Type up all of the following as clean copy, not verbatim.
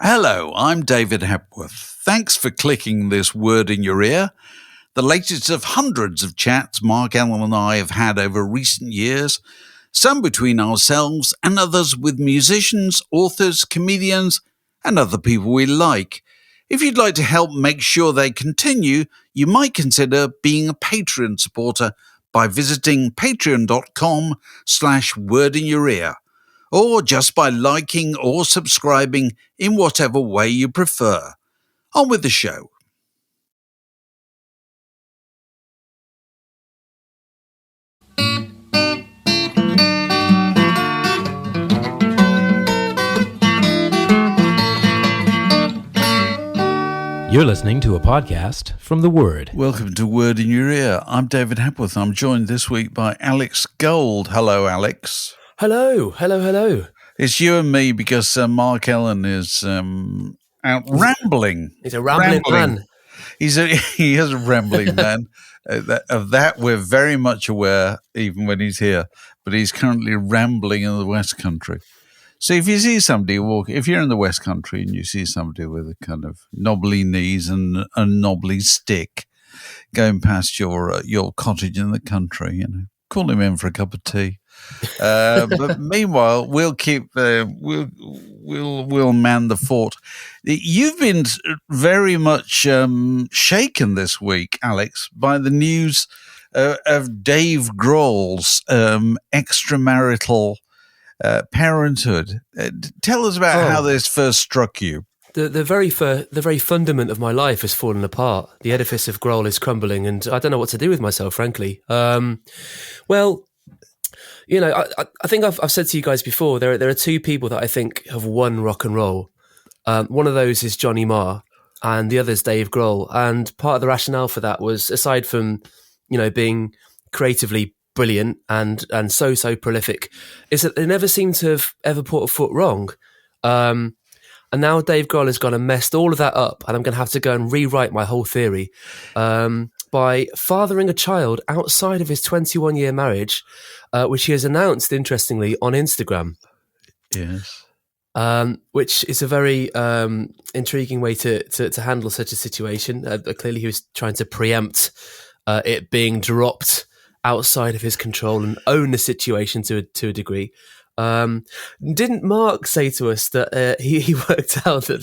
Hello, I'm David Hepworth. Thanks for clicking this word in your ear, the latest of hundreds of chats Mark Allen and I have had over recent years, some between ourselves and others with musicians, authors, comedians, and other people we like. If you'd like to help make sure they continue, you might consider being a Patreon supporter by visiting patreon.com/wordinyourear, or just by liking or subscribing in whatever way you prefer. On with the show. You're listening to a podcast from The Word. Welcome to Word in Your Ear. I'm David Hepworth. I'm joined this week by Alex Gold. Hello, Alex. Hello. It's you and me because Mark Allen is out rambling. He's a rambling man. He is a rambling man. Of that, we're very much aware, even when he's here. But he's currently rambling in the West Country. So if you see somebody if you're in the West Country and you see somebody with a kind of knobbly knees and a knobbly stick going past your cottage in the country, call him in for a cup of tea. But meanwhile, we'll keep we'll man the fort. You've been very much shaken this week, Alex, by the news of Dave Grohl's extramarital parenthood. Tell us about how this first struck you. The very fundament of my life has fallen apart. The edifice of Grohl is crumbling, and I don't know what to do with myself, frankly. Well, I think I've said to you guys before, there are two people that I think have won rock and roll. One of those is Johnny Marr, and the other is Dave Grohl. And part of the rationale for that was, aside from being creatively brilliant and so prolific, is that they never seem to have ever put a foot wrong. And now Dave Grohl has gone and messed all of that up, and I'm going to have to go and rewrite my whole theory by fathering a child outside of his 21-year marriage, which he has announced, interestingly, on Instagram. Yes. Which is a very intriguing way to handle such a situation. Clearly he was trying to preempt it being dropped outside of his control and own the situation to a degree. Didn't Mark say to us that he worked out that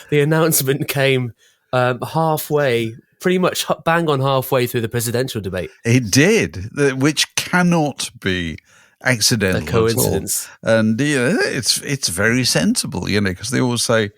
the announcement came halfway, pretty much bang on halfway through the presidential debate? It did, which cannot be accidental, a coincidence. And it's very sensible, because they always say,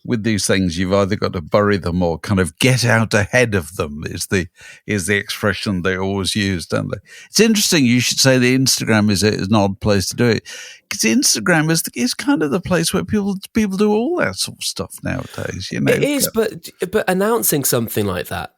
with these things, you've either got to bury them or kind of get out ahead of them is the expression they always use, don't they? It's interesting you should say the Instagram is an odd place to do it, because Instagram is kind of the place where people do all that sort of stuff nowadays. It is, but announcing something like that,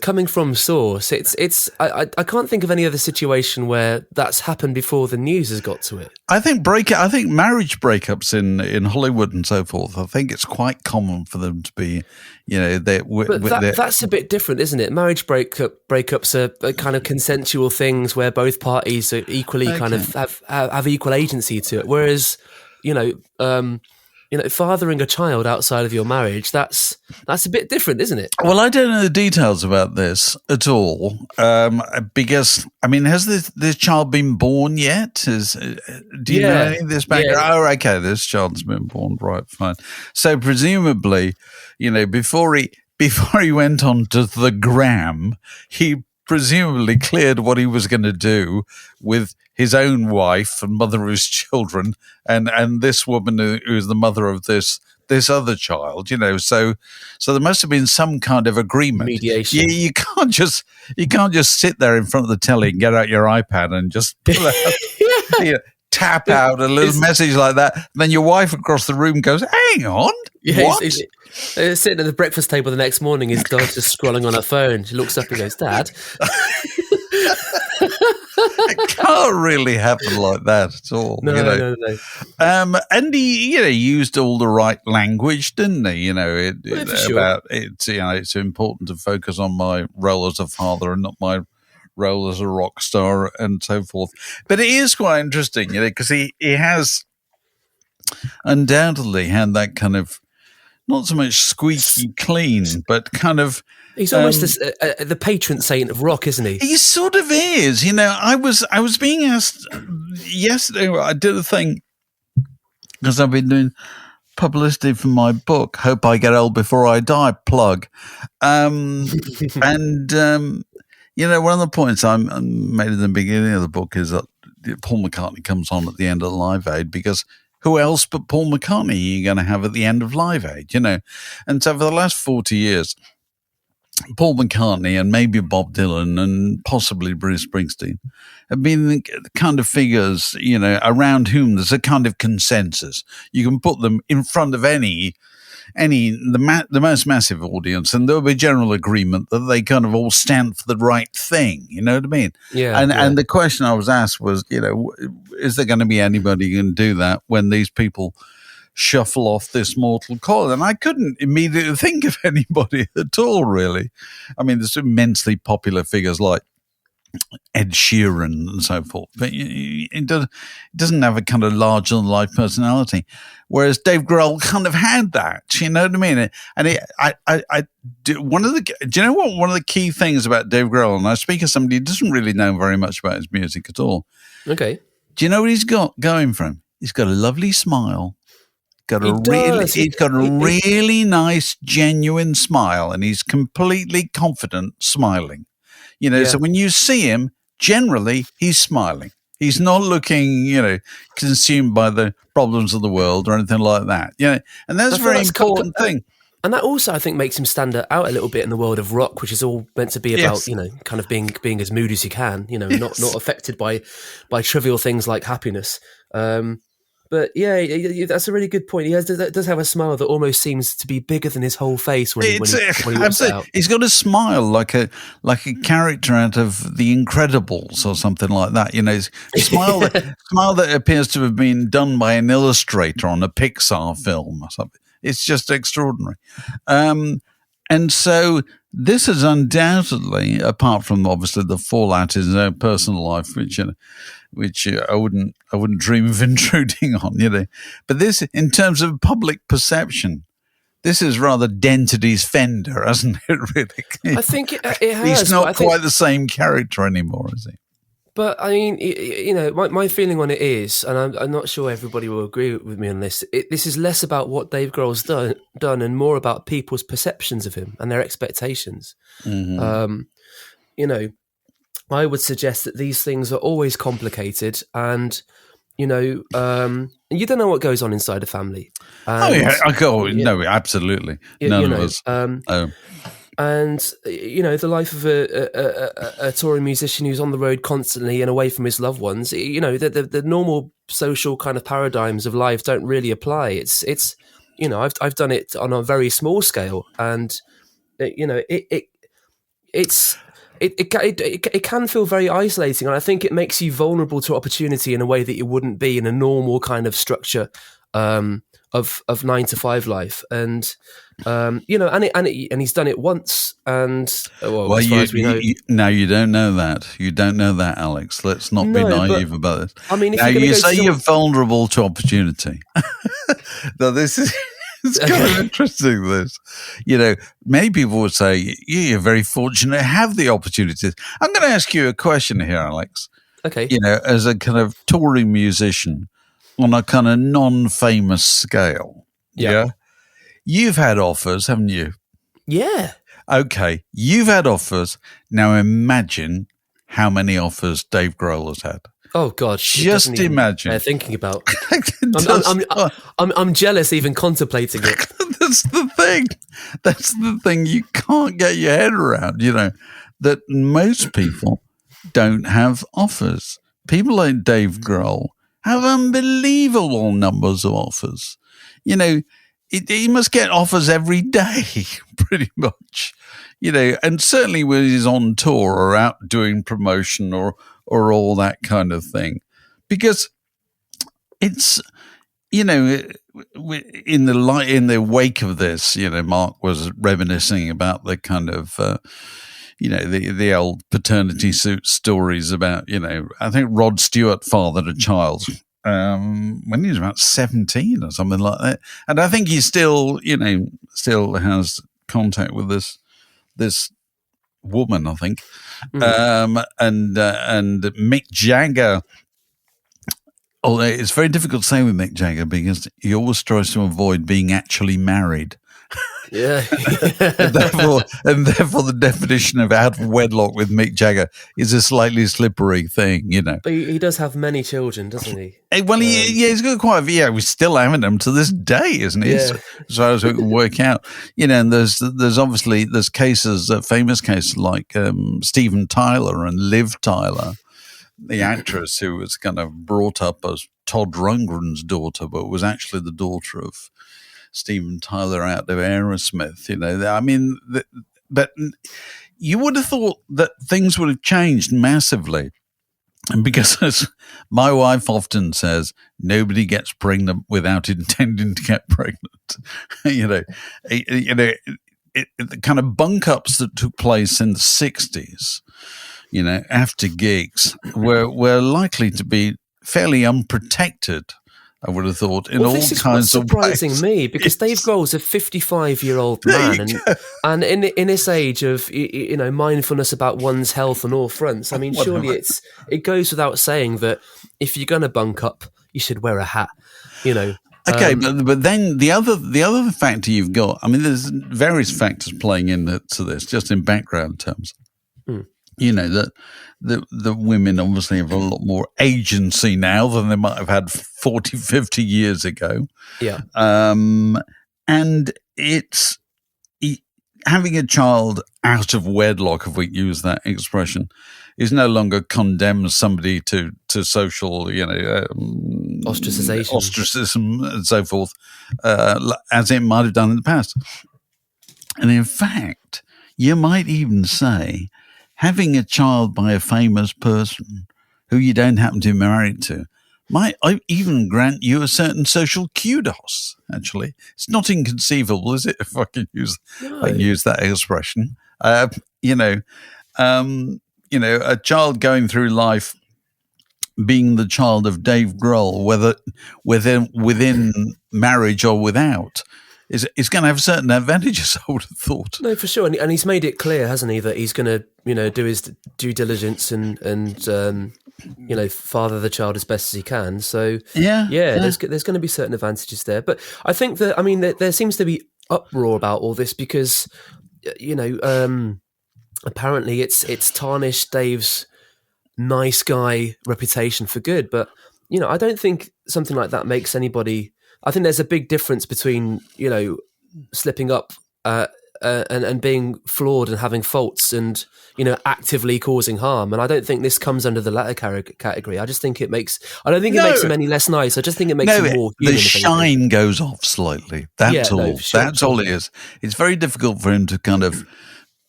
coming from source, I can't think of any other situation where that's happened before the news has got to it. I think marriage breakups in Hollywood and so forth, I think it's quite common for them to be, that's a bit different, isn't it? Marriage breakups are kind of consensual things where both parties are equally kind of have equal agency to it. Whereas, fathering a child outside of your marriage, that's a bit different, isn't it? Well, I don't know the details about this at all, because, has this child been born yet? Do you know any of this background? Yeah. Oh, okay, this child's been born, right, fine. So presumably, before he went on to the gram, he presumably cleared what he was going to do with his own wife and mother of his children, and this woman who is the mother of this other child, so there must have been some kind of agreement. Mediation. You can't just sit there in front of the telly and get out your iPad and just pull out, tap out a little message like that. And then your wife across the room goes, "Hang on, what?" He's sitting at the breakfast table the next morning, his daughter's just scrolling on her phone. She looks up and goes, "Dad." It can't really happen like that at all. No. And he, used all the right language, didn't he? It's important to focus on my role as a father and not my role as a rock star and so forth. But it is quite interesting, because he has undoubtedly had that kind of not so much squeaky clean, but kind of. He's almost the patron saint of rock, isn't he? He sort of is. I was being asked yesterday. I did a thing because I've been doing publicity for my book. Hope I Get Old Before I Die. Plug. One of the points I made in the beginning of the book is that Paul McCartney comes on at the end of Live Aid because who else but Paul McCartney are you going to have at the end of Live Aid? And so for the last 40 years. Paul McCartney and maybe Bob Dylan and possibly Bruce Springsteen have been the kind of figures, around whom there's a kind of consensus. You can put them in front of the most massive audience, and there'll be general agreement that they kind of all stand for the right thing. You know what I mean? Yeah. And the question I was asked was, is there going to be anybody who can do that when these people shuffle off this mortal coil? And I couldn't immediately think of anybody at all, really. I mean, there's immensely popular figures like Ed Sheeran and so forth, but it doesn't have a kind of larger-than-life personality. Whereas Dave Grohl kind of had that, you know what I mean? And do you know what? One of the key things about Dave Grohl, and I speak as somebody who doesn't really know very much about his music at all. Okay. Do you know what he's got going for him? He's got a lovely smile. He's got a really nice, genuine smile, and he's completely confident smiling. So when you see him, generally he's smiling. He's not looking, consumed by the problems of the world or anything like that. And that's a very important thing. And that also, I think, makes him stand out a little bit in the world of rock, which is all meant to be about, kind of being as moody as you can, not affected by trivial things like happiness. But yeah, that's a really good point. He does have a smile that almost seems to be bigger than his whole face when he walks out. He's got a smile like a character out of The Incredibles or something like that. Smile that appears to have been done by an illustrator on a Pixar film or something. It's just extraordinary. And so this is undoubtedly, apart from obviously the fallout in his own personal life, which I wouldn't dream of intruding on, But this, in terms of public perception, this has rather dented his fender, hasn't it, really? I think it has. He's not quite the same character anymore, is he? But, I mean, my feeling on it is, and I'm not sure everybody will agree with me on this, this is less about what Dave Grohl's done and more about people's perceptions of him and their expectations. Mm-hmm. I would suggest that these things are always complicated and, you don't know what goes on inside a family. And, no, absolutely. None of us. And, the life of a touring musician who's on the road constantly and away from his loved ones, the normal social kind of paradigms of life don't really apply. It's I've done it on a very small scale, and, it can feel very isolating, and I think it makes you vulnerable to opportunity in a way that you wouldn't be in a normal kind of structure of 9-to-5 life. And and he's done it once. And as far as we know, now you don't know that. You don't know that, Alex. Let's not be naive about this. I mean, if now you say you're vulnerable to opportunity. Now this is. It's kind of interesting, this. Many people would say, you're very fortunate to have the opportunities. I'm going to ask you a question here, Alex. Okay. As a kind of touring musician on a kind of non-famous scale. Yeah. You've had offers, haven't you? Yeah. Okay. You've had offers. Now imagine how many offers Dave Grohl has had. Oh God! Just imagine. Thinking about. I'm jealous even contemplating it. That's the thing. That's the thing you can't get your head around. That most people don't have offers. People like Dave Grohl have unbelievable numbers of offers. He must get offers every day, pretty much. And certainly when he's on tour or out doing promotion or all that kind of thing, because it's, in the wake of this, Mark was reminiscing about the kind of, the old paternity suit stories about, I think Rod Stewart fathered a child when he was about 17 or something like that. And I think he's still, still has contact with this woman, I think, and Mick Jagger. Although it's very difficult to say with Mick Jagger because he always tries to avoid being actually married. Yeah. and therefore, the definition of out of wedlock with Mick Jagger is a slightly slippery thing, you know. But he does have many children, doesn't he? Well, he's got quite a few. Yeah, we're still having them to this day, isn't he? Yeah. As far as we can work out, you know. And there's obviously cases, famous cases like Steven Tyler and Liv Tyler, the actress who was kind of brought up as Todd Rundgren's daughter, but was actually the daughter of Steven Tyler out of Aerosmith. You know, I mean, but you would have thought that things would have changed massively. Because as my wife often says, nobody gets pregnant without intending to get pregnant. The kind of bunk ups that took place in the 60s, you know, after gigs were likely to be fairly unprotected, I would have thought, in all kinds of ways. This is what's surprising me, because Dave Grohl's a 55-year-old man, and in this age of, you know, mindfulness about one's health on all fronts, I mean, surely it goes without saying that if you're going to bunk up, you should wear a hat, you know. Okay, but then the other factor you've got, I mean, there's various factors playing into this, just in background terms. You know, that the women obviously have a lot more agency now than they might have had 40, 50 years ago. Yeah. And it's having a child out of wedlock, if we use that expression, is no longer condemns somebody to social, you know, ostracism and so forth, as it might have done in the past. And in fact, you might even say having a child by a famous person who you don't happen to be married to might even grant you a certain social kudos, actually. It's not inconceivable, is it, if I can use that expression? A child going through life being the child of Dave Grohl, whether within marriage or without, is going to have certain advantages, I would have thought. No, for sure. And he's made it clear, hasn't he, that he's going to, you know, do his due diligence and you know, father the child as best as he can. So, yeah. There's going to be certain advantages there. But I think that, I mean, there seems to be uproar about all this because, you know, apparently it's tarnished Dave's nice guy reputation for good. But, you know, I don't think something like that makes anybody... I think there's a big difference between, you know, slipping up and being flawed and having faults and, you know, actively causing harm. And I don't think this comes under the latter category. I just think it makes... I don't think it makes him any less nice. I just think it makes him more human. The shine goes off slightly. That's all. No, sure, that's all it is. It's very difficult for him to kind of...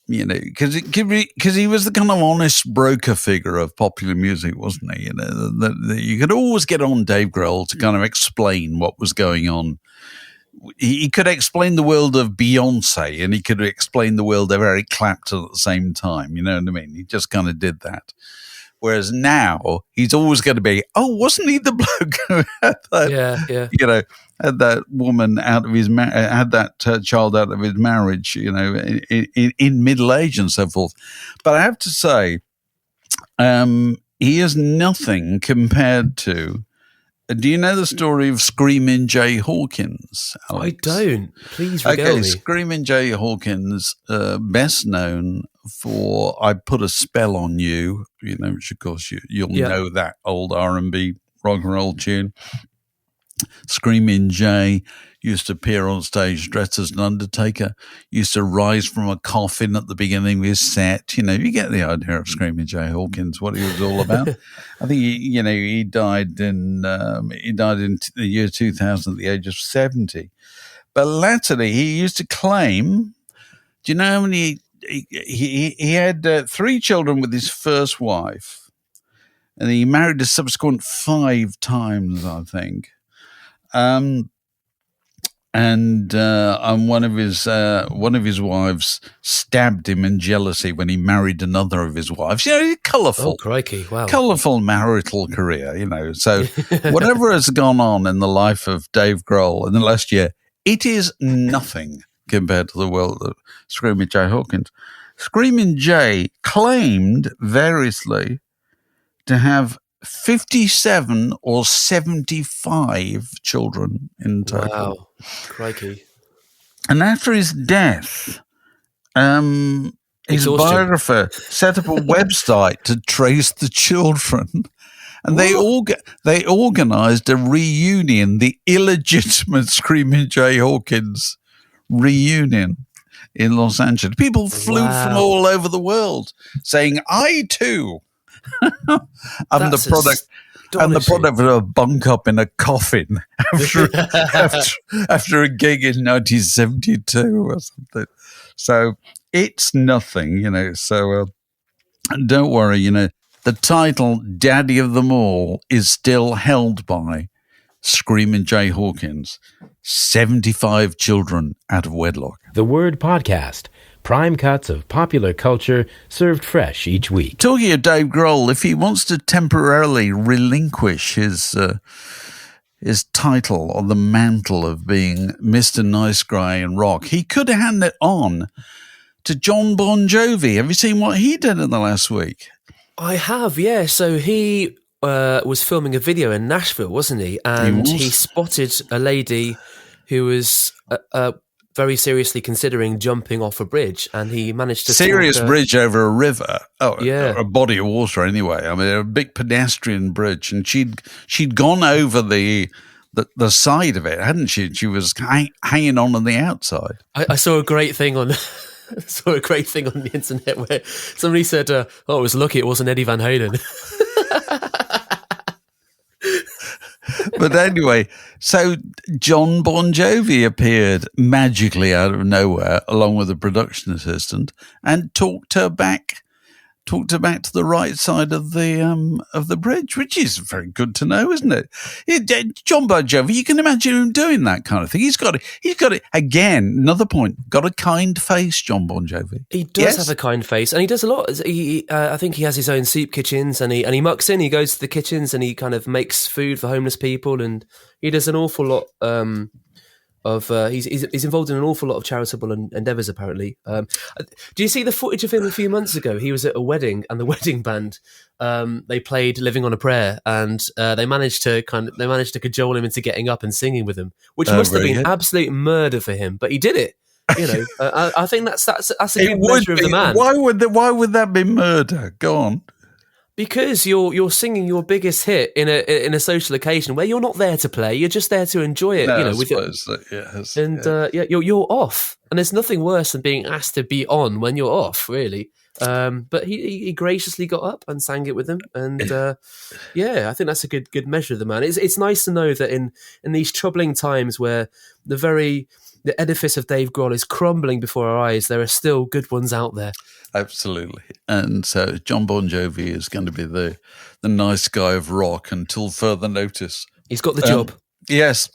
You know, because he was the kind of honest broker figure of popular music, wasn't he? You know, that you could always get on Dave Grohl to kind of explain what was going on. He could explain the world of Beyonce, and he could explain the world of Eric Clapton at the same time. You know what I mean? He just kind of did that. Whereas now he's always going to be, oh, wasn't he the bloke who had that? You know, had that woman out of his had that child out of his marriage, you know, in middle age and so forth. But I have to say, he is nothing compared to. Do you know the story of Screaming Jay Hawkins, Alex? I don't. Please regale me. Screaming Jay Hawkins, best known for "I Put a Spell on You," you know, which of course you'll know that old R&B rock and roll tune. Screaming Jay used to appear on stage dressed as an undertaker, used to rise from a coffin at the beginning of his set. You know, you get the idea of Screaming Jay Hawkins, what he was all about. I think he died in the year 2000 at the age of 70. But latterly, he used to claim, do you know how many? He had 3 children with his first wife, and he married a subsequent 5 times, I think. And one of his wives stabbed him in jealousy when he married another of his wives. You know, colourful. Oh, crikey! Wow, colourful marital career. You know, so whatever has gone on in the life of Dave Grohl in the last year, it is nothing compared to the world of Screaming Jay Hawkins. Screaming Jay claimed variously to have 57 or 75 children in total. Wow, crikey. And after his death, his biographer set up a website to trace the children. And they organized a reunion, the illegitimate Screaming Jay Hawkins reunion in Los Angeles. People flew from all over the world saying, I too am the product. And the product of a bunk up in a coffin after a gig in 1972 or something. So it's nothing, So don't worry, The title Daddy of Them All is still held by Screaming Jay Hawkins. 75 children out of wedlock. The Word Podcast. Prime cuts of popular culture served fresh each week. Talking of Dave Grohl, if he wants to temporarily relinquish his title or the mantle of being Mr. Nice Guy in rock, he could hand it on to Jon Bon Jovi. Have you seen what he did in the last week? I have, yeah. So he was filming a video in Nashville, wasn't he? And he spotted a lady who was very seriously considering jumping off a bridge, and he managed to serious bridge over a river. Yeah, a body of water anyway. I mean, a big pedestrian bridge, and she'd gone over the side of it, hadn't she? She was hanging on the outside. I saw a great thing on. Saw a great thing on the internet where somebody said, "Oh, it was lucky it wasn't Eddie Van Halen." But anyway, so Jon Bon Jovi appeared magically out of nowhere, along with a production assistant, and talked her back to the right side of the bridge, which is very good to know, isn't it? Jon Bon Jovi, you can imagine him doing that kind of thing. He's got it again. Another point, got a kind face, Jon Bon Jovi. He does have a kind face, and he does a lot. I think he has his own soup kitchens, and he mucks in. He goes to the kitchens and he kind of makes food for homeless people, and he does an awful lot. He's involved in an awful lot of charitable endeavours, apparently. Do you see the footage of him a few months ago? He was at a wedding, and the wedding band they played "Living on a Prayer," and they managed to cajole him into getting up and singing with them, which must have been absolute murder for him, but he did it. I think that's a good measure of the man. Why would that be murder? Go on. Because you're singing your biggest hit in a social occasion where you're not there to play, you're just there to enjoy it. You're off, and there's nothing worse than being asked to be on when you're off, really. But he graciously got up and sang it with them, and I think that's a good measure of the man. It's nice to know that in these troubling times where the edifice of Dave Grohl is crumbling before our eyes, there are still good ones out there. Absolutely. And so Jon Bon Jovi is going to be the nice guy of rock until further notice. He's got the job. Yes.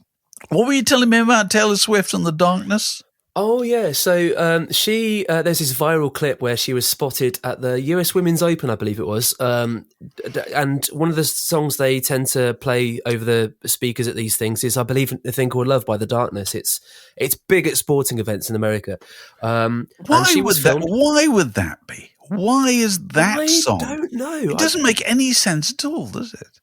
What were you telling me about Taylor Swift and the darkness? Oh, yeah. So there's this viral clip where she was spotted at the US Women's Open, I believe it was. And one of the songs they tend to play over the speakers at these things is, I believe, a thing called Love by the Darkness. It's big at sporting events in America. Why would that be? Why is that song? I don't know. It doesn't make any sense at all, does it?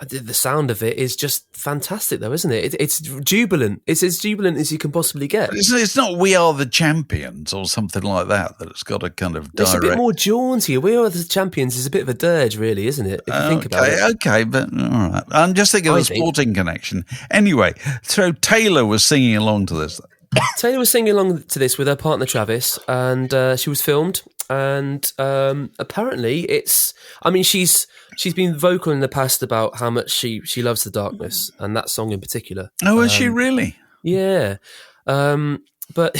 The sound of it is just fantastic, though, isn't it? It's jubilant. It's as jubilant as you can possibly get. It's not "We Are the Champions" or something like that. That it's got a kind of direct. It's a bit more jaunty. "We Are the Champions" is a bit of a dirge, really, isn't it? If you think about it. Okay, but all right. I'm just thinking of the sporting connection. Anyway, so Taylor was singing along to this. Taylor was singing along to this with her partner Travis, and she was filmed. And apparently, she's been vocal in the past about how much she loves the darkness and that song in particular. Oh, is she really? Yeah, but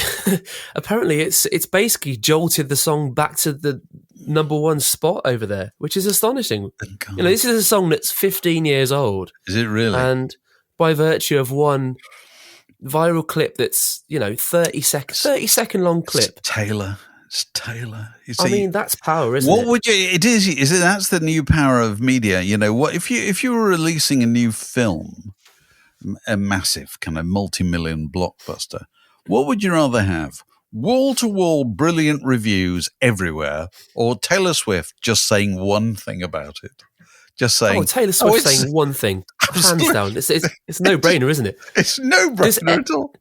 apparently it's basically jolted the song back to the number one spot over there, which is astonishing. This is a song that's 15 years old. Is it really? And by virtue of one viral clip that's 30 second long clip, Taylor. It's Taylor. You see, I mean, that's power, isn't it? What would you? It is. Is it? That's the new power of media. What if you were releasing a new film, a massive kind of multi-million blockbuster? What would you rather have? Wall-to-wall brilliant reviews everywhere, or Taylor Swift just saying one thing about it? Just saying, Taylor Swift saying one thing, hands down. It's a no-brainer, isn't it? It's no-brainer at all.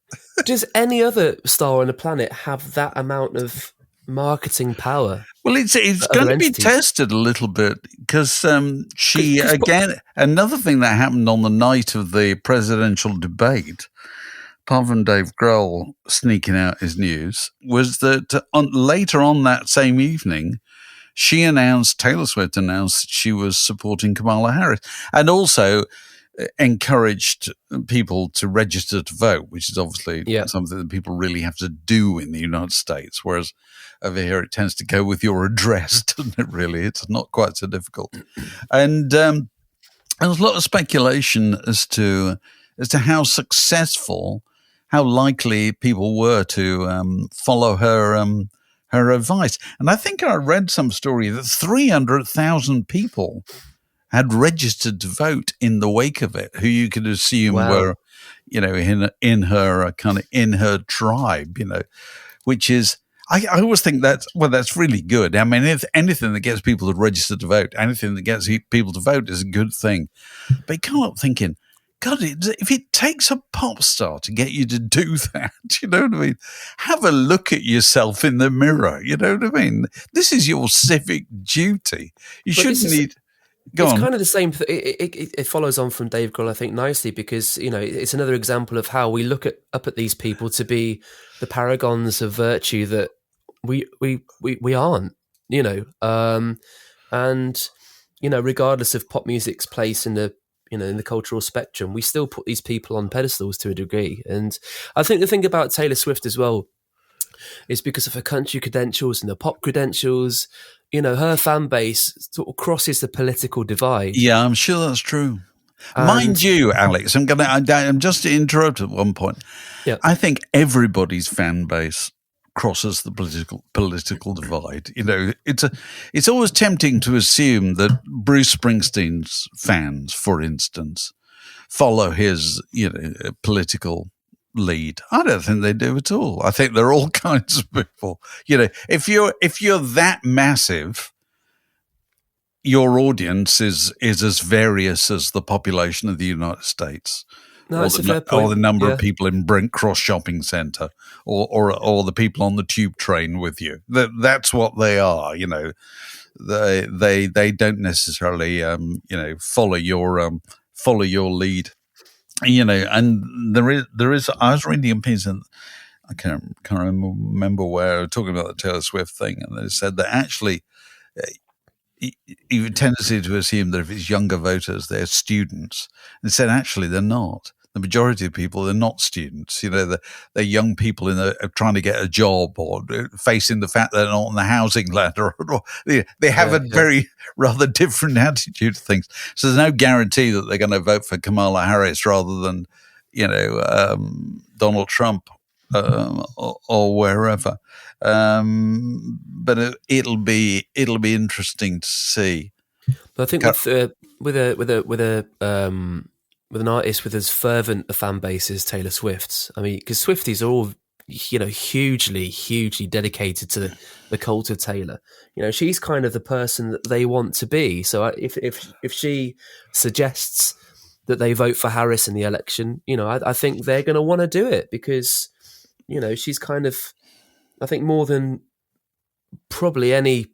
Does any other star on the planet have that amount of marketing power? Well, it's going to be tested a little bit because another thing that happened on the night of the presidential debate, apart from Dave Grohl sneaking out his news, was that later on that same evening, Taylor Swift announced that she was supporting Kamala Harris, and also encouraged people to register to vote, which is obviously something that people really have to do in the United States, whereas over here it tends to go with your address, doesn't it, really? It's not quite so difficult. And there was a lot of speculation as to how successful, how likely people were to follow her advice. And I think I read some story that 300,000 people had registered to vote in the wake of it, who you could assume were, in her tribe, which is, I always think that's really good. I mean, if anything that gets people to register to vote, anything that gets people to vote is a good thing. But you can't help thinking, God, if it takes a pop star to get you to do that, you know what I mean? Have a look at yourself in the mirror, you know what I mean? This is your civic duty. You shouldn't need... It's kind of the same. It follows on from Dave Grohl, I think, nicely, because it's another example of how we look up at these people to be the paragons of virtue that we aren't. And regardless of pop music's place in the in the cultural spectrum, we still put these people on pedestals to a degree. And I think the thing about Taylor Swift as well is because of her country credentials and the pop credentials. Her fan base sort of crosses the political divide. Yeah, I'm sure that's true. Mind you, Alex, I'm just to interrupt at one point. Yeah. I think everybody's fan base crosses the political divide. It's always tempting to assume that Bruce Springsteen's fans, for instance, follow his political lead. I don't think they do at all. I think they're all kinds of people. If you're that massive, your audience is as various as the population of the United States. No, that's a fair point. Or the number of people in Brent Cross Shopping Centre, or the people on the tube train with you. That's what they are. They don't necessarily follow your lead. And there is. I was reading a piece, and I can't remember where, talking about the Taylor Swift thing, and they said that actually, you have a tendency to assume that if it's younger voters, they're students. And they said actually they're not. The majority of people, they're not students. They're young people trying to get a job, or facing the fact that they're not on the housing ladder. Or they have a very rather different attitude to things. So there's no guarantee that they're going to vote for Kamala Harris rather than, Donald Trump or wherever. But it'll be interesting to see. But I think with an artist with as fervent a fan base as Taylor Swift's, I mean, because Swifties are all, hugely dedicated to the cult of Taylor. She's kind of the person that they want to be. So if she suggests that they vote for Harris in the election, I think they're going to want to do it because, she's kind of, I think more than probably any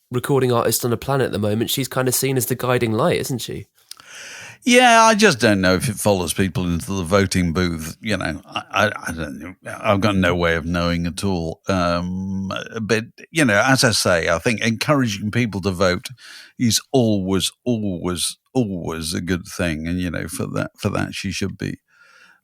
recording artist on the planet at the moment, she's kind of seen as the guiding light, isn't she? Yeah, I just don't know if it follows people into the voting booth. I don't know. I've got no way of knowing at all. But, as I say, I think encouraging people to vote is always a good thing. And, for that, she should be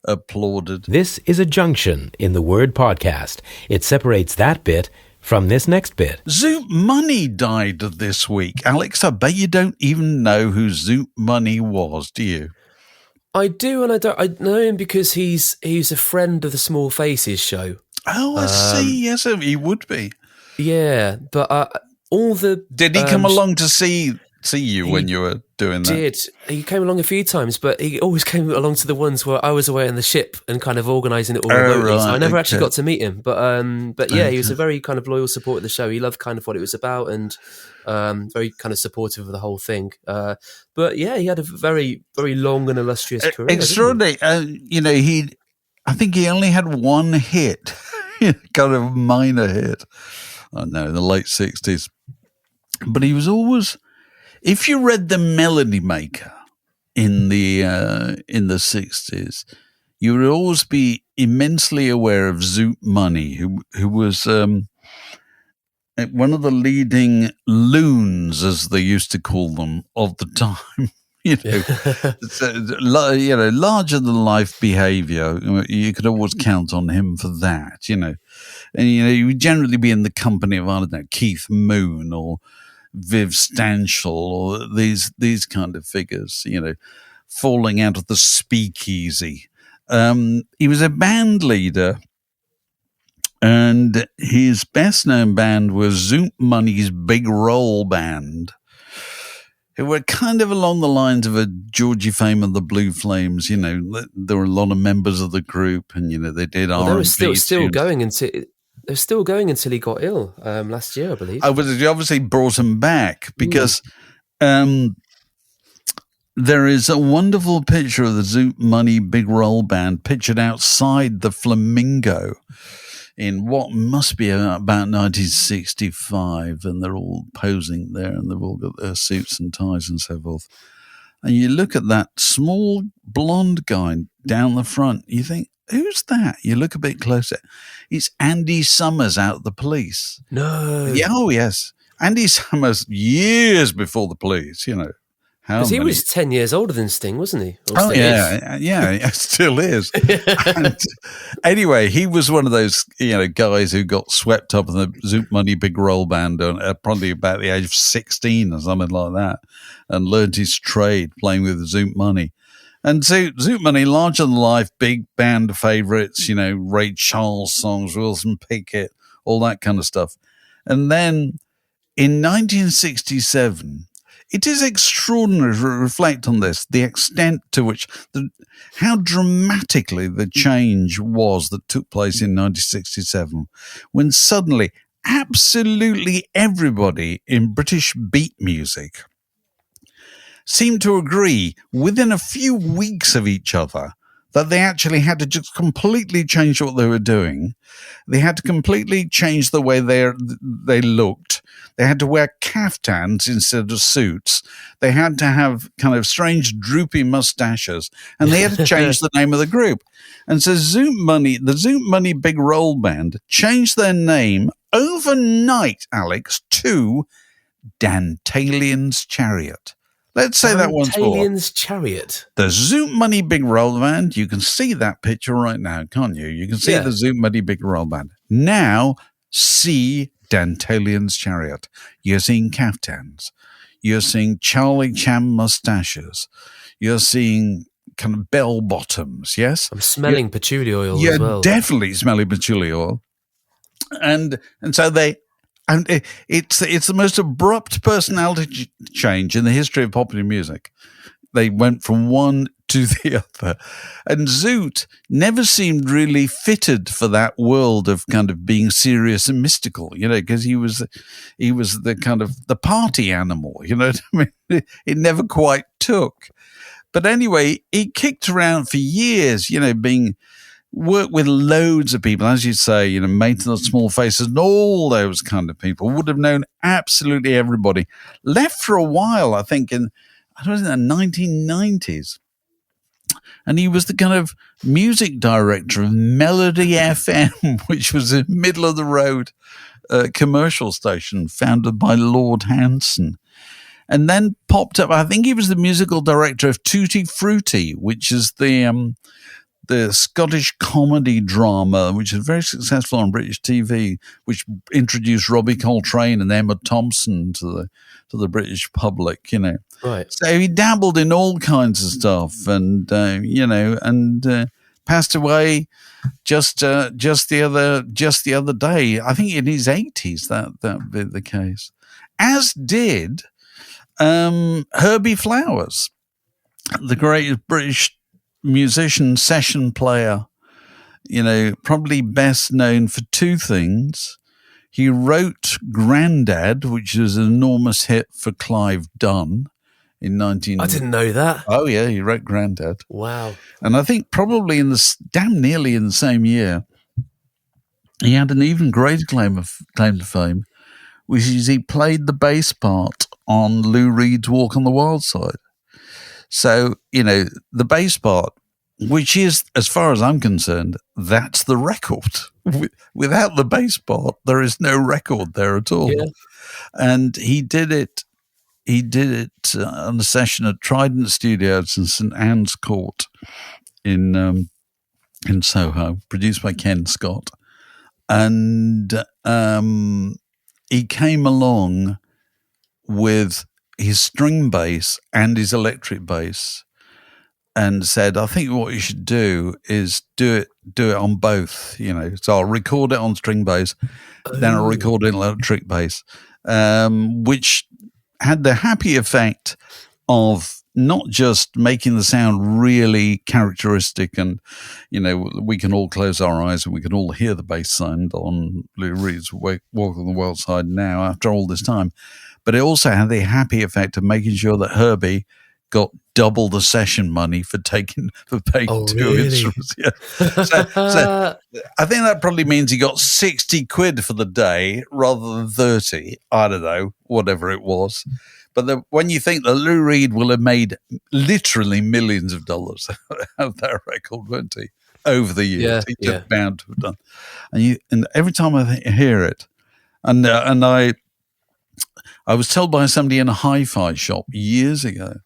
applauded. This is a junction in the word podcast. It separates that bit from this next bit. Zoot Money died this week. Alex, I bet you don't even know who Zoot Money was, do you? I do, and I don't. I know him because he's a friend of the Small Faces show. Oh, I see. Yes, he would be. Yeah, but all the... Did he come along to see see you when you were doing that. He came along a few times, but he always came along to the ones where I was away on the ship and kind of organising it all remotely. So I never actually got to meet him. But yeah, he was a very kind of loyal supporter of the show. He loved kind of what it was about and very kind of supportive of the whole thing. But yeah, he had a very, very long and illustrious career. Extraordinary. I think he only had one hit, kind of minor hit. I don't know, in the late 60s. But he was always, if you read The Melody Maker in the 60s, you would always be immensely aware of Zoot Money, who was one of the leading loons, as they used to call them, of the time. Larger than life behavior. You could always count on him for that. And you would generally be in the company of, I don't know, Keith Moon or Viv Stanshall or these kind of figures. Falling out of the speakeasy. He was a band leader, and his best known band was Zoot Money's Big Roll Band. Who were kind of along the lines of a Georgie Fame and the Blue Flames. There were a lot of members of the group, and they did R&B. They were still going until he got ill last year, I believe. But he obviously brought him back because there is a wonderful picture of the Zoot Money Big Roll Band pictured outside the Flamingo in what must be about 1965, and they're all posing there, and they've all got their suits and ties and so forth. And you look at that small blonde guy down the front, you think, who's that? You look a bit closer. It's Andy Summers out of the Police. No. Yeah, oh, yes. Andy Summers, years before the Police, Because he was 10 years older than Sting, wasn't he? Yeah, still is. And anyway, he was one of those, guys who got swept up in the Zoot Money Big Roll Band probably about the age of 16 or something like that, and learned his trade playing with Zoot Money. And Zoot Money, larger than life, big band favorites, Ray Charles songs, Wilson Pickett, all that kind of stuff. And then in 1967, it is extraordinary to reflect on this, the extent to which, how dramatically the change was that took place in 1967, when suddenly absolutely everybody in British beat music seemed to agree within a few weeks of each other that they actually had to just completely change what they were doing. They had to completely change the way they looked. They had to wear caftans instead of suits. They had to have kind of strange droopy mustaches, and they had to change the name of the group. And so the Zoot Money Big Roll Band changed their name overnight, Alex, to Dantalian's Chariot. Let's say that once more. Dantalian's Chariot. The Zoot Money Big Roll Band. You can see that picture right now, can't you? You can see the Zoot Money Big Roll Band. Now, see Dantalian's Chariot. You're seeing caftans. You're seeing Charlie Chan mustaches. You're seeing kind of bell bottoms, yes? I'm smelling patchouli oil as well. You're definitely smelling patchouli oil. And so it's the most abrupt personality change in the history of popular music. They went from one to the other. And Zoot never seemed really fitted for that world of kind of being serious and mystical, because he was the kind of the party animal, you know what I mean? It never quite took. But anyway, he kicked around for years, worked with loads of people, as you say, Maintenance Small Faces and all those kind of people, would have known absolutely everybody. Left for a while, I think, in the 1990s. And he was the kind of music director of Melody FM, which was a middle-of-the-road commercial station founded by Lord Hanson. And then popped up, I think he was the musical director of Tutti Frutti, which is the Scottish comedy drama, which is very successful on British TV, which introduced Robbie Coltrane and Emma Thompson to the British public, Right. So he dabbled in all kinds of stuff, and passed away just the other day. I think in his 80s that be the case. As did Herbie Flowers, the great British musician, session player, probably best known for two things. He wrote Grandad, which was an enormous hit for Clive Dunn in 19... I didn't know that. Oh, yeah, he wrote Grandad. Wow. And I think probably damn nearly in the same year, he had an even greater claim to fame, which is he played the bass part on Lou Reed's Walk on the Wild Side. So, the bass part, which is, as far as I'm concerned, that's the record. Without the bass part, there is no record there at all. Yeah. And he did it on a session at Trident Studios in St Anne's Court in Soho, produced by Ken Scott. And he came along with his string bass and his electric bass and said, I think what you should do is do it on both, So I'll record it on string bass, then I'll record it on electric bass, which had the happy effect of not just making the sound really characteristic and, we can all close our eyes and we can all hear the bass sound on Lou Reed's Walk on the Wild Side now after all this time, but it also had the happy effect of making sure that Herbie got double the session money for paying two instruments. Yeah. So I think that probably means he got 60 quid for the day rather than 30. I don't know, whatever it was. But when you think that Lou Reed will have made literally millions of dollars out of that record, won't he? Over the years, he's just bound to have done. And every time I hear it, and I was told by somebody in a hi-fi shop years ago,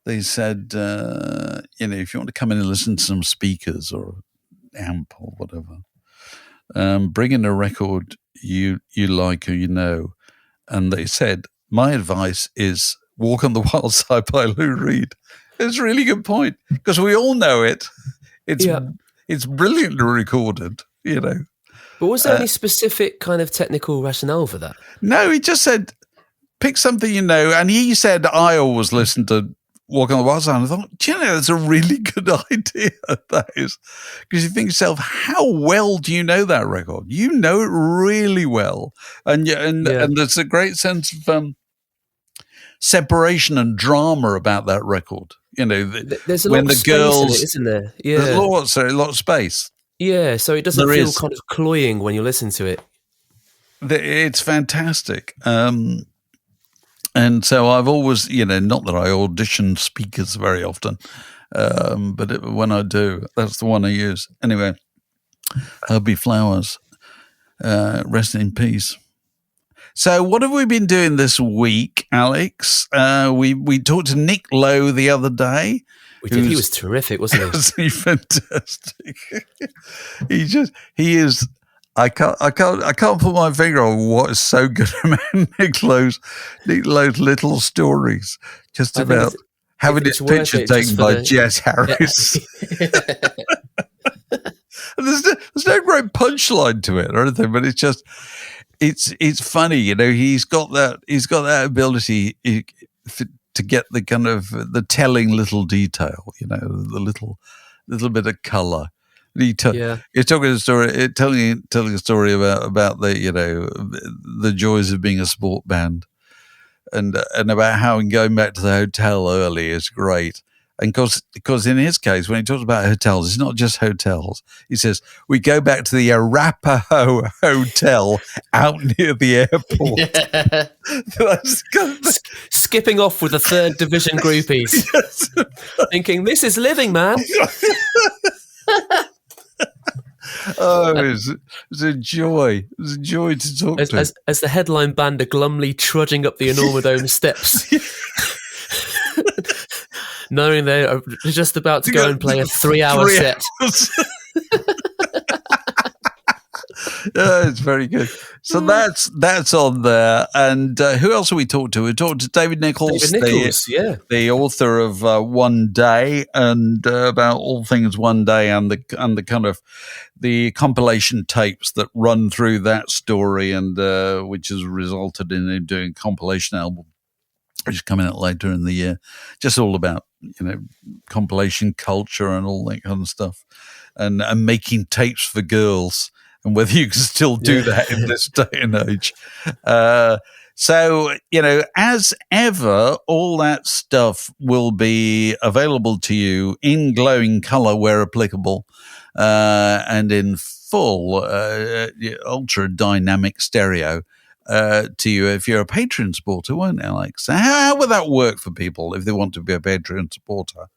they said, if you want to come in and listen to some speakers or amp or whatever, bring in a record you like or And they said, my advice is Walk on the Wild Side by Lou Reed. It's a really good point because we all know it. It's brilliantly recorded, But was there any specific kind of technical rationale for that? No, he just said, pick something And he said, I always listen to Walk on the Wild Side. And I thought, that's a really good idea, that is. Because you think to yourself, how well do you know that record? You know it really well. And there's a great sense of separation and drama about that record. There's a lot of space in it, isn't there? Yeah. There's a lot of space. Yeah, so it doesn't feel kind of cloying when you listen to it. It's fantastic. And so I've always, not that I audition speakers very often, but when I do, that's the one I use. Anyway, Herbie Flowers, rest in peace. So what have we been doing this week, Alex? We talked to Nick Lowe the other day. We did. He was terrific, wasn't he? Wasn't he fantastic? He is. I can't put my finger on what is so good about Nick Lowe's little stories, just about having his picture taken by Jess Harris. There's no great punchline to it or anything, but it's just it's funny, He's got that ability to get the kind of the telling little detail, the little bit of color. He's talking a story, telling a story about the joys of being a sport band, and about how going back to the hotel early is great. And because in his case, when he talks about hotels, it's not just hotels. He says, we go back to the Arapaho Hotel out near the airport. Yeah. Skipping off with the third division groupies. Yes. Thinking, this is living, man. Oh, it was a joy. It was a joy to talk to. As the headline band are glumly trudging up the Enormodome steps. Knowing they're just about to go and play a 3-hour set. Yeah, it's very good. So that's on there. And who else have we talked to? We talked to David Nichols, the author of One Day, and about all things One Day, and the kind of the compilation tapes that run through that story, and which has resulted in him doing a compilation album which is coming out later in the year. Just all about, compilation culture and all that kind of stuff, and making tapes for girls, and whether you can still do that in this day and age. So, as ever, all that stuff will be available to you in glowing color where applicable, and in full ultra dynamic stereo to you if you're a Patreon supporter, won't it, Alex? So how would that work for people if they want to be a Patreon supporter?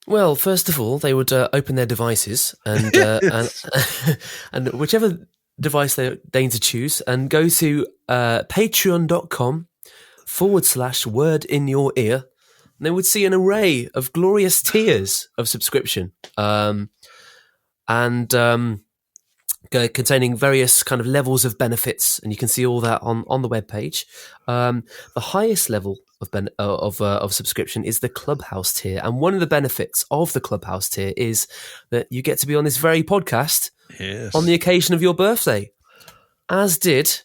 Well, first of all, they would open their devices and and whichever device they deign to choose, and go to patreon.com/word in your ear, and they would see an array of glorious tiers of subscription, containing various kind of levels of benefits, and you can see all that on the webpage. The highest level of subscription is the Clubhouse tier, and one of the benefits of the Clubhouse tier is that you get to be on this very podcast on the occasion of your birthday, as did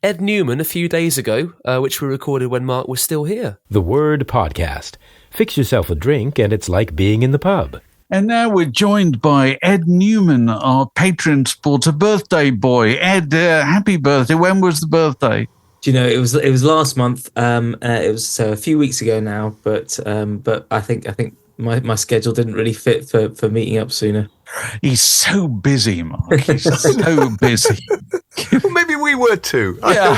Ed Newman a few days ago, which we recorded when Mark was still here. The Word Podcast. Fix yourself a drink, and it's like being in the pub. And now we're joined by Ed Newman, our Patreon supporter, birthday boy. Ed, happy birthday. When was the birthday? Do you know, it was last month. It was a few weeks ago now, but I think my schedule didn't really fit for meeting up sooner. He's so busy, Mark. He's so busy. Well, maybe we were too. I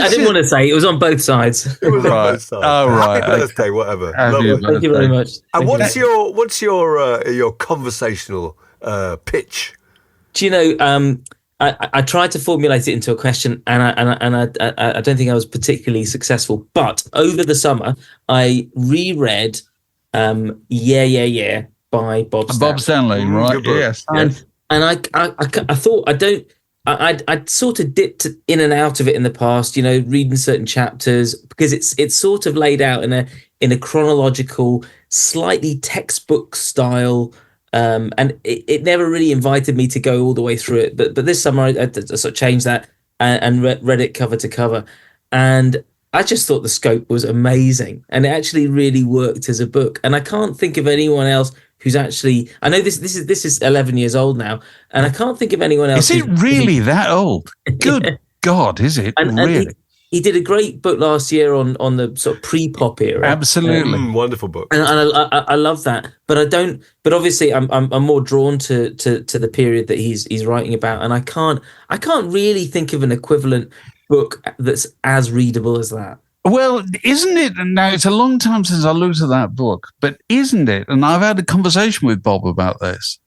didn't want to say it was on both sides. It was on both sides. Oh, right. Happy birthday, whatever. Happy birthday. Thank you very much. And what's your conversational pitch? Do you know? I tried to formulate it into a question, and I don't think I was particularly successful. But over the summer, I reread Yeah by Bob Stanley. Bob Stanley, right? Yes. And I thought I'd sort of dipped in and out of it in the past, reading certain chapters, because it's sort of laid out in a chronological, slightly textbook style. And it never really invited me to go all the way through it. But this summer I sort of changed that and read it cover to cover. And I just thought the scope was amazing. And it actually really worked as a book. And I can't think of anyone else who's actually... I know this is 11 years old now, and I can't think of anyone else... Is it really that old? Good God, is it? And really? He did a great book last year on the sort of pre-pop era. Absolutely. Wonderful book. And I love that. But I don't... But obviously I'm more drawn to the period that he's writing about, and I can't really think of an equivalent book that's as readable as that. Well, isn't it? Now, it's a long time since I looked at that book, but isn't it? And I've had a conversation with Bob about this.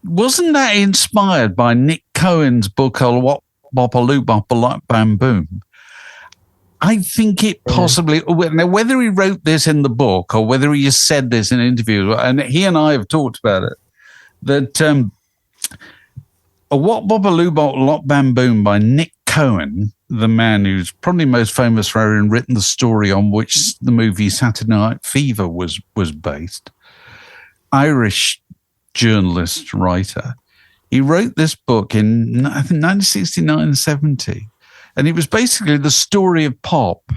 Wasn't that inspired by Nick Cohen's book called What Bopaloo Bopaloo Bam Boom? I think it possibly, now whether he wrote this in the book or whether he just said this in interviews, and he and I have talked about it, that What Bopaloo Bopaloo Bam Boom by Nick Cohen, the man who's probably most famous for having written the story on which the movie Saturday Night Fever was based, Irish journalist, writer. He wrote this book in, I think, 1969-70. And it was basically the story of pop.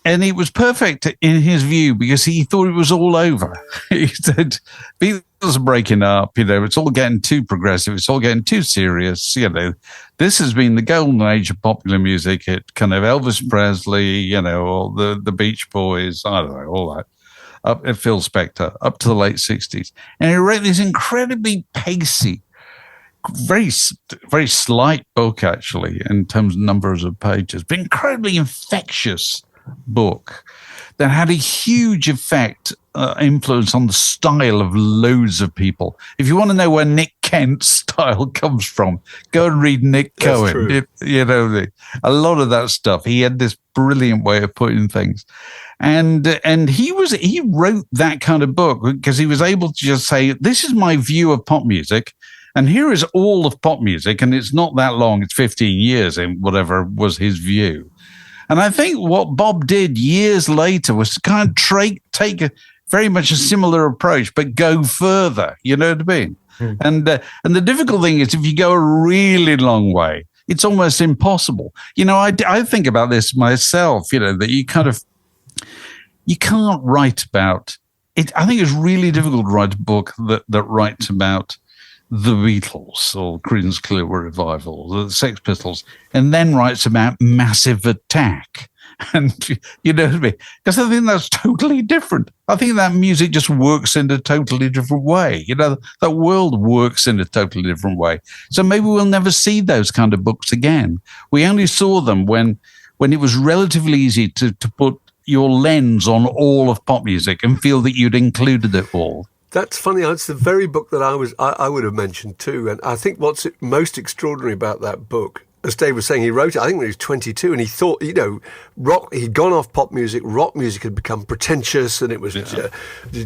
And it was perfect in his view because he thought it was all over. He said, Beatles are breaking up, it's all getting too progressive, it's all getting too serious, This has been the golden age of popular music. It kind of Elvis Presley, all the Beach Boys, I don't know, all that. Up at Phil Spector, up to the late 60s. And he wrote this incredibly pacey, very, very slight book, actually, in terms of numbers of pages, but incredibly infectious book that had a huge influence on the style of loads of people. If you want to know where Nick Kent's style comes from, go and read Nick Cohen. A lot of that stuff. He had this brilliant way of putting things. And he wrote that kind of book because he was able to just say, this is my view of pop music. And here is all of pop music, and it's not that long. It's 15 years in whatever was his view. And I think what Bob did years later was to kind of take very much a similar approach, but go further. You know what I mean? And the difficult thing is if you go a really long way, it's almost impossible. I think about this myself, that you can't write about it. I think it's really difficult to write a book that writes about the Beatles or Creedence Clearwater Revival, the Sex Pistols, and then writes about Massive Attack. And you know what I mean? Because I think that's totally different. I think that music just works in a totally different way. That world works in a totally different way. So maybe we'll never see those kind of books again. We only saw them when it was relatively easy to put your lens on all of pop music and feel that you'd included it all. That's funny. It's the very book that I would have mentioned too. And I think what's most extraordinary about that book, as Dave was saying, he wrote it, I think, when he was 22, and he thought, rock, he'd gone off pop music, rock music had become pretentious, and it was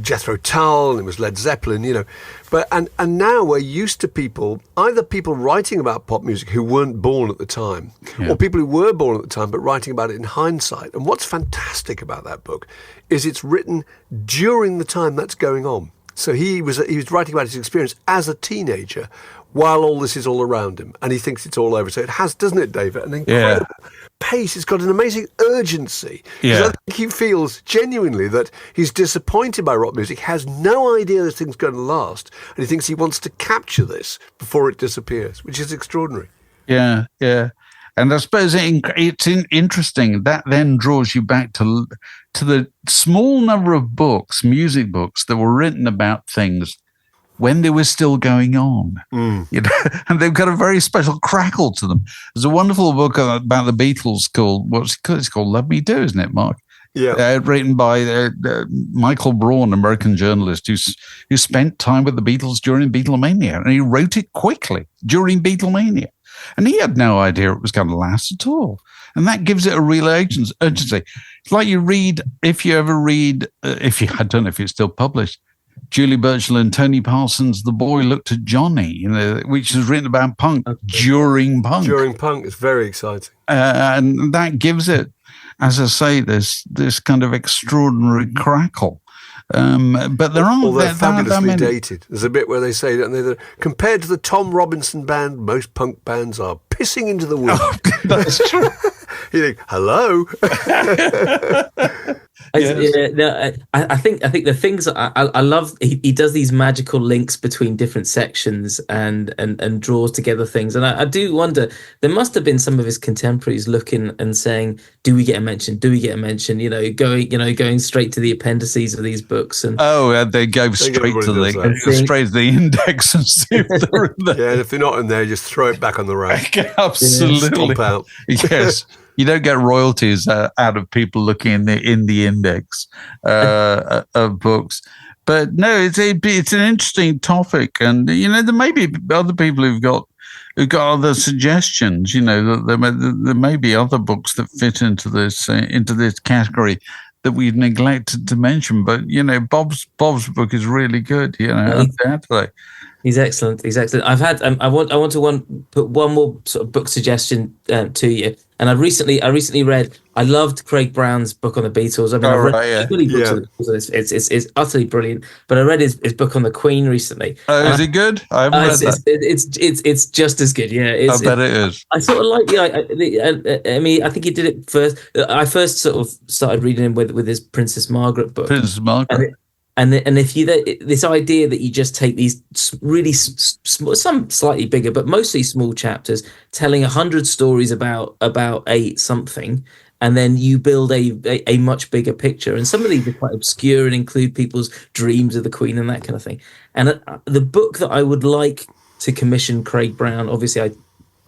Jethro Tull, and it was Led Zeppelin, But and now we're used to either people writing about pop music who weren't born at the time, or people who were born at the time but writing about it in hindsight. And what's fantastic about that book is it's written during the time that's going on. So he was writing about his experience as a teenager while all this is all around him, and he thinks it's all over. So it has, doesn't it, David? An incredible pace. It's got an amazing urgency. Yeah. I think he feels genuinely that he's disappointed by rock music, has no idea this thing's going to last, and he thinks he wants to capture this before it disappears, which is extraordinary. Yeah, yeah. And I suppose it's interesting. That then draws you back to the small number of books, music books, that were written about things when they were still going on. And they've got a very special crackle to them. There's a wonderful book about the Beatles called, it's called Love Me Do, isn't it, Mark? Yeah. Written by Michael Braun, American journalist who spent time with the Beatles during Beatlemania, and he wrote it quickly during Beatlemania. And he had no idea it was going to last at all. And that gives it a real urgency. It's like you read, I don't know if it's still published, Julie Burchill and Tony Parsons' The Boy Looked at Johnny, which is written about punk during punk. During punk, it's very exciting. And that gives it, as I say, this kind of extraordinary crackle. But there aren't they're fabulously many. dated. There's a bit where they say that compared to the Tom Robinson band, most punk bands are pissing into the wind. That's true. You think, hello? I think the things I love. He does these magical links between different sections and draws together things. And I do wonder, there must have been some of his contemporaries looking and saying, "Do we get a mention? Do we get a mention?" Going straight to the appendices of these books. And they go straight to the index and see if they're in there. Yeah, and if they're not in there, just throw it back on the rack. Absolutely. Stomp out. Yes. You don't get royalties out of people looking in the index of books. But no, it's an interesting topic, and there may be other people who've got other suggestions. That there may be other books that fit into this category that we've neglected to mention. But Bob's book is really good. He's excellent. I've had. I want to put one more sort of book suggestion to you. And I recently read. I loved Craig Brown's book on the Beatles. I mean, I've read many books on the Beatles. It's utterly brilliant. But I read his book on the Queen recently. Is it good? I haven't read that. It's just as good. Yeah, I bet it is. I sort of like. I mean, I think he did it first. I first sort of started reading him with his Princess Margaret book. Princess Margaret. And if this idea that you just take these really small, some slightly bigger, but mostly small chapters, telling 100 stories about a something, and then you build a much bigger picture. And some of these are quite obscure and include people's dreams of the Queen and that kind of thing. And the book that I would like to commission Craig Brown, obviously I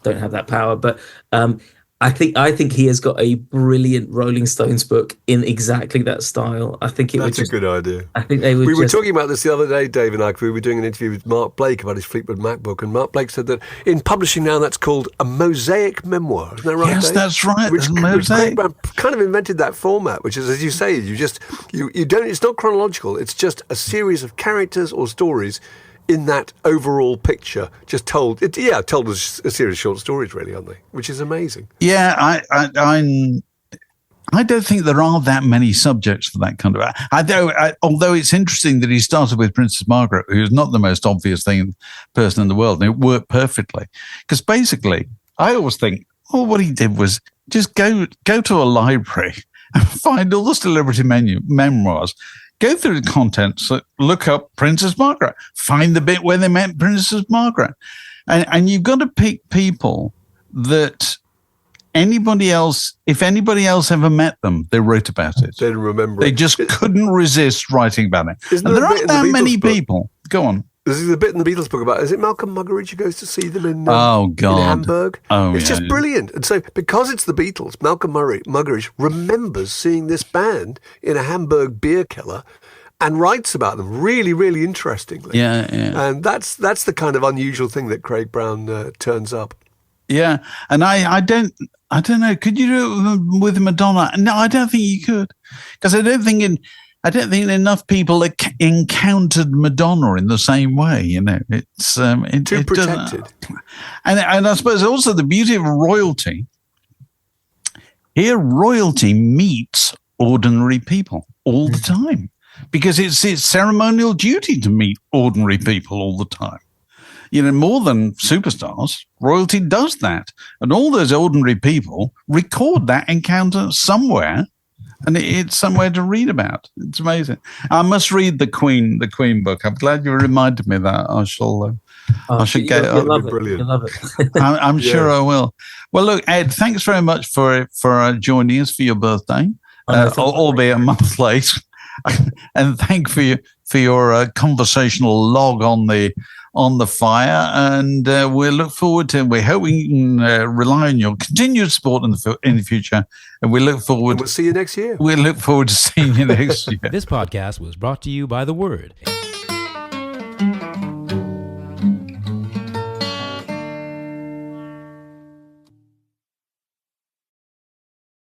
don't have that power, but I think he has got a brilliant Rolling Stones book in exactly that style. I think that's a good idea. I think they would. We were talking about this the other day, Dave and I. We were doing an interview with Mark Blake about his Fleetwood Mac book, and Mark Blake said that in publishing now, that's called a mosaic memoir. Isn't that right? Yes, Dave? That's right. Which Craig Brown kind of invented that format, which is, as you say, you don't. It's not chronological. It's just a series of characters or stories in that overall picture, just told as a series of short stories, really, aren't they? Which is amazing. Yeah, I don't think there are that many subjects for that kind of. Although it's interesting that he started with Princess Margaret, who's not the most obvious person in the world, and it worked perfectly. Because basically, I always think, well, what he did was just go to a library and find all the celebrity memoirs, go through the contents, look up Princess Margaret, find the bit where they met Princess Margaret. And you've got to pick people that if anybody else ever met them, they wrote about it. They didn't remember. They just couldn't resist writing about it. Isn't And there there a bit aren't in the that many Beatles book? people. Go on. There's a bit in the Beatles book about, is it Malcolm Muggeridge who goes to see them in Hamburg? It's just brilliant. And so because it's the Beatles, Malcolm Muggeridge remembers seeing this band in a Hamburg beer cellar and writes about them really, really interestingly. Yeah. And that's the kind of unusual thing that Craig Brown turns up. Yeah, and I don't know. Could you do it with Madonna? No, I don't think you could, because I don't think enough people encountered Madonna in the same way. You know, it's too protected. And I suppose also the beauty of royalty. Here, royalty meets ordinary people all the time, because it's its ceremonial duty to meet ordinary people all the time. You know, more than superstars, royalty does that. And all those ordinary people record that encounter somewhere, and it's somewhere to read about. It's amazing. I must read the Queen book. I'm glad you reminded me of that. I should get it. You'll Brilliant. You'll love it. I'm sure I will. Well, look, Ed, thanks very much for joining us for your birthday, albeit a month late. And thank for your conversational log on the fire, and we look forward to. We hope we can rely on your continued support in the future, and we look forward. And we'll see you next year. We look forward to seeing you next year. This podcast was brought to you by The Word.